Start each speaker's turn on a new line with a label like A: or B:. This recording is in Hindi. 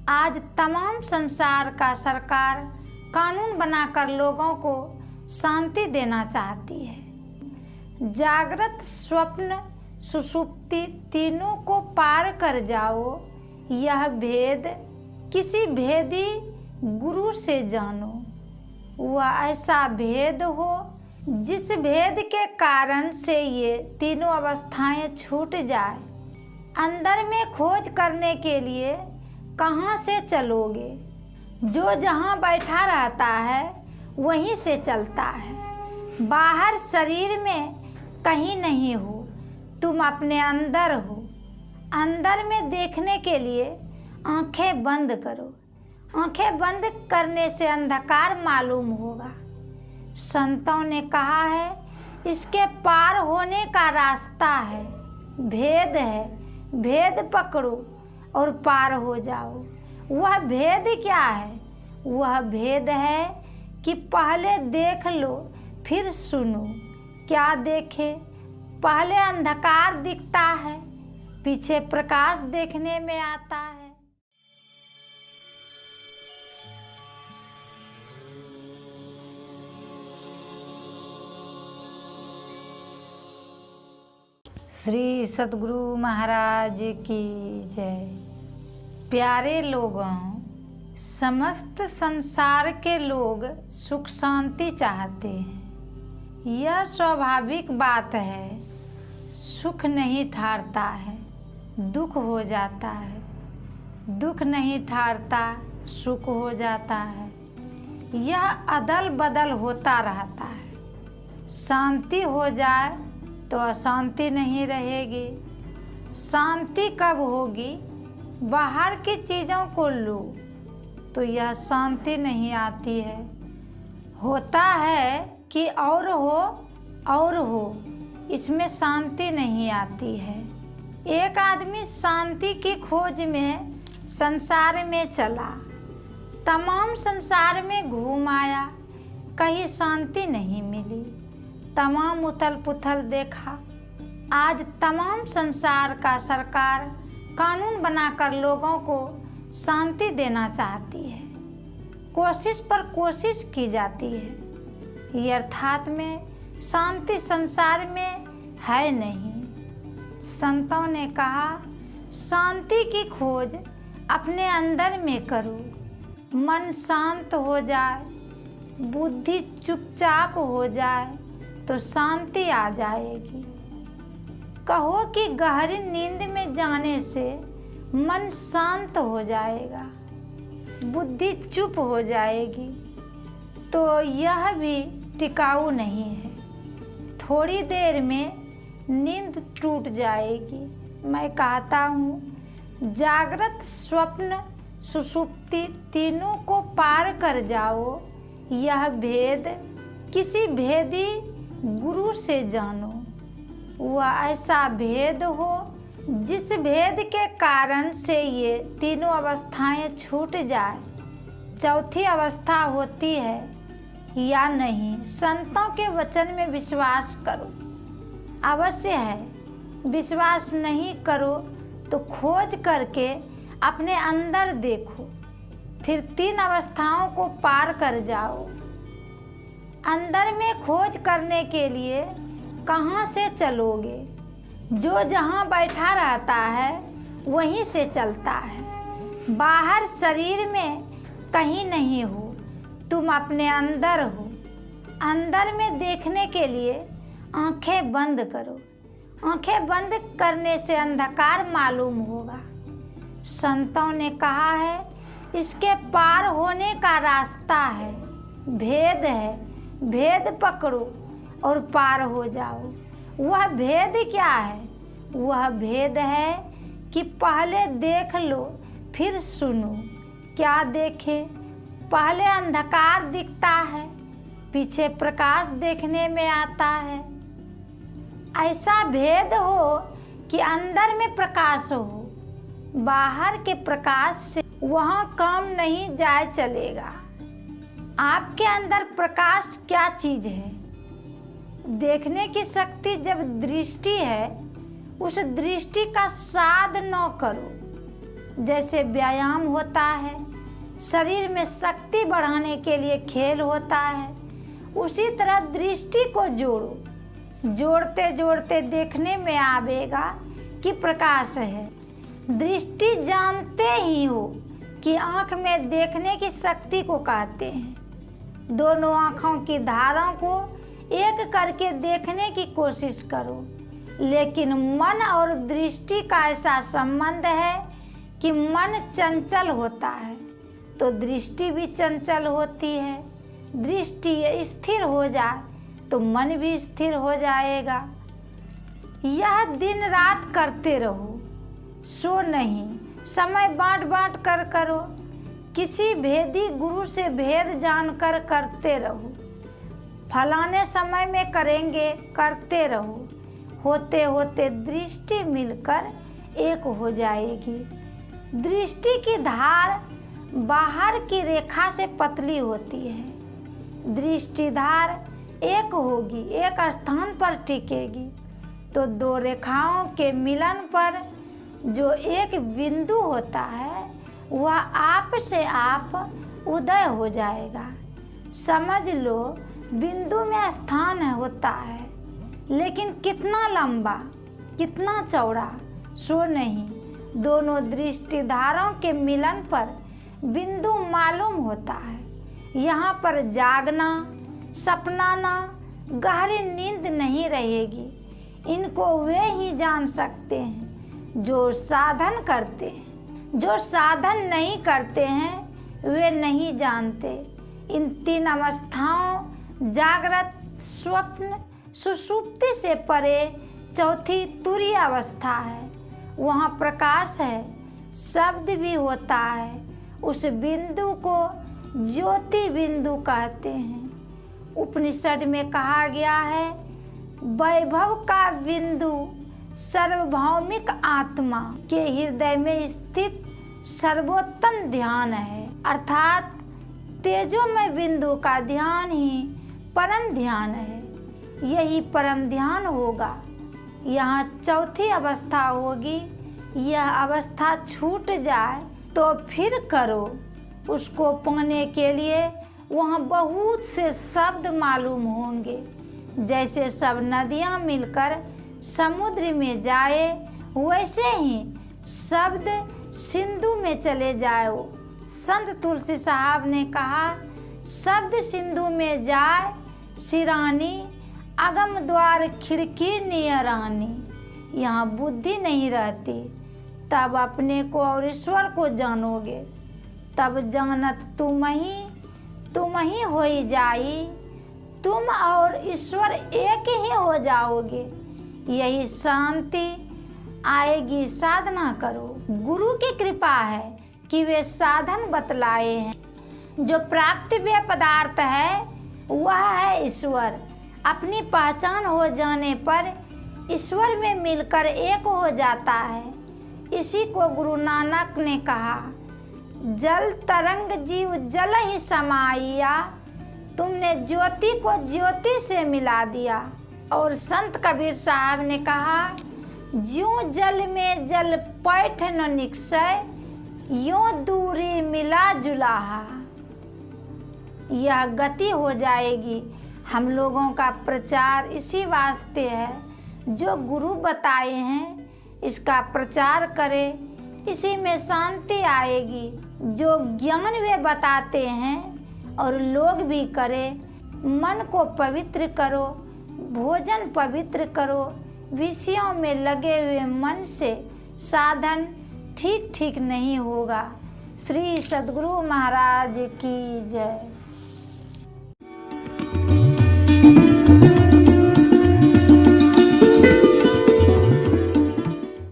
A: आज तमाम संसार का सरकार कानून बनाकर लोगों को शांति देना चाहती है। जागृत, स्वप्न, सुषुप्ति तीनों को पार कर जाओ, यह भेद किसी भेदी गुरु से जानो। वह ऐसा भेद हो जिस भेद के कारण से ये तीनों अवस्थाएं छूट जाए। अंदर में खोज करने के लिए कहाँ से चलोगे? जो जहाँ बैठा रहता है वहीं से चलता है। बाहर शरीर में कहीं नहीं हो, तुम अपने अंदर हो। अंदर में देखने के लिए आंखें बंद करो। आंखें बंद करने से अंधकार मालूम होगा। संतों ने कहा है, इसके पार होने का रास्ता है, भेद है, भेद पकड़ो और पार हो जाओ। वह भेद क्या है? वह भेद है कि पहले देख लो फिर सुनो। क्या देखे? पहले अंधकार दिखता है, पीछे प्रकाश देखने में आता है। श्री सद्गुरु महाराज की जय। प्यारे लोगों, समस्त संसार के लोग सुख शांति चाहते हैं। यह स्वाभाविक बात है। सुख नहीं ठहरता है, दुख हो जाता है। दुख नहीं ठहरता, सुख हो जाता है। यह अदल बदल होता रहता है। शांति हो जाए तो अशांति नहीं रहेगी। शांति कब होगी? बाहर की चीज़ों को लो तो यह शांति नहीं आती है। होता है कि और हो, इसमें शांति नहीं आती है। एक आदमी शांति की खोज में संसार में चला, तमाम संसार में घूम आया, कहीं शांति नहीं मिली। तमाम उथल पुथल देखा। आज तमाम संसार का सरकार कानून बनाकर लोगों को शांति देना चाहती है। कोशिश पर कोशिश की जाती है। अर्थात में शांति संसार में है नहीं। संतों ने कहा, शांति की खोज अपने अंदर में करो। मन शांत हो जाए, बुद्धि चुपचाप हो जाए तो शांति आ जाएगी। कहो कि गहरी नींद में जाने से मन शांत हो जाएगा, बुद्धि चुप हो जाएगी, तो यह भी टिकाऊ नहीं है। थोड़ी देर में नींद टूट जाएगी। मैं कहता हूँ, जागृत, स्वप्न, सुषुप्ति तीनों को पार कर जाओ, यह भेद किसी भेदी गुरु से जानो। वह ऐसा भेद हो जिस भेद के कारण से ये तीनों अवस्थाएं छूट जाए। चौथी अवस्था होती है या नहीं? संतों के वचन में विश्वास करो, अवश्य है। विश्वास नहीं करो तो खोज करके अपने अंदर देखो, फिर तीन अवस्थाओं को पार कर जाओ। अंदर में खोज करने के लिए कहाँ से चलोगे? जो जहाँ बैठा रहता है वहीं से चलता है। बाहर शरीर में कहीं नहीं हो, तुम अपने अंदर हो। अंदर में देखने के लिए आंखें बंद करो। आंखें बंद करने से अंधकार मालूम होगा। संतों ने कहा है, इसके पार होने का रास्ता है, भेद है, भेद पकड़ो और पार हो जाओ। वह भेद क्या है? वह भेद है कि पहले देख लो फिर सुनो। क्या देखे? पहले अंधकार दिखता है, पीछे प्रकाश देखने में आता है। ऐसा भेद हो कि अंदर में प्रकाश हो, बाहर के प्रकाश से वहाँ काम नहीं जाए चलेगा। आपके अंदर प्रकाश क्या चीज़ है? देखने की शक्ति जब दृष्टि है, उस दृष्टि का साध न करो। जैसे व्यायाम होता है, शरीर में शक्ति बढ़ाने के लिए खेल होता है, उसी तरह दृष्टि को जोड़ो। जोड़ते जोड़ते देखने में आवेगा कि प्रकाश है। दृष्टि जानते ही हो कि आँख में देखने की शक्ति को कहते हैं। दोनों आँखों की धारा को एक करके देखने की कोशिश करो। लेकिन मन और दृष्टि का ऐसा संबंध है कि मन चंचल होता है तो दृष्टि भी चंचल होती है। दृष्टि स्थिर हो जाए तो मन भी स्थिर हो जाएगा। यह दिन रात करते रहो, सो नहीं, समय बांट बांट कर करो। किसी भेदी गुरु से भेद जानकर करते रहो। फलाने समय में करेंगे, करते रहो। होते होते दृष्टि मिलकर एक हो जाएगी। दृष्टि की धार बाहर की रेखा से पतली होती है। दृष्टि धार एक होगी, एक स्थान पर टिकेगी तो दो रेखाओं के मिलन पर जो एक बिंदु होता है वह आप से आप उदय हो जाएगा। समझ लो बिंदु में स्थान होता है, लेकिन कितना लंबा, कितना चौड़ा, सो नहीं। दोनों दृष्टिधारों के मिलन पर बिंदु मालूम होता है। यहाँ पर जागना, सपनाना, गहरी नींद नहीं रहेगी। इनको वे ही जान सकते हैं जो साधन करते हैं। जो साधन नहीं करते हैं वे नहीं जानते। इन तीन अवस्थाओं जागृत, स्वप्न, सुषुप्ति से परे चौथी तुरीय अवस्था है। वहाँ प्रकाश है, शब्द भी होता है। उस बिंदु को ज्योति बिंदु कहते हैं। उपनिषद में कहा गया है, वैभव का बिंदु सार्वभौमिक आत्मा के हृदय में स्थित सर्वोत्तम ध्यान है। अर्थात तेजोमय बिंदु का ध्यान ही परम ध्यान है। यही परम ध्यान होगा। यहाँ चौथी अवस्था होगी। यह अवस्था छूट जाए तो फिर करो। उसको पाने के लिए वहाँ बहुत से शब्द मालूम होंगे। जैसे सब नदियाँ मिलकर समुद्र में जाए, वैसे ही शब्द सिंधु में चले जाओ। संत तुलसी साहब ने कहा, शब्द सिंधु में जाए सिरानी, अगम द्वार खिड़की नियरानी। यहाँ बुद्धि नहीं रहती, तब अपने को और ईश्वर को जानोगे। तब जानत तुम ही हो जाई। तुम और ईश्वर एक ही हो जाओगे। यही शांति आएगी। साधना करो। गुरु की कृपा है कि वे साधन बतलाए हैं। जो प्राप्तव्य पदार्थ है वह है ईश्वर। अपनी पहचान हो जाने पर ईश्वर में मिलकर एक हो जाता है। इसी को गुरु नानक ने कहा, जल तरंग जीव जल ही समाइया। तुमने ज्योति को ज्योति से मिला दिया। और संत कबीर साहब ने कहा, ज्यों जल में जल पैठ न निकसै, यों दूरी मिला जुलाहा। यह गति हो जाएगी। हम लोगों का प्रचार इसी वास्ते है। जो गुरु बताए हैं इसका प्रचार करें, इसी में शांति आएगी। जो ज्ञान वे बताते हैं और लोग भी करें। मन को पवित्र करो, भोजन पवित्र करो। विषयों में लगे हुए मन से साधन ठीक नहीं होगा। श्री सद्गुरु महाराज की जय।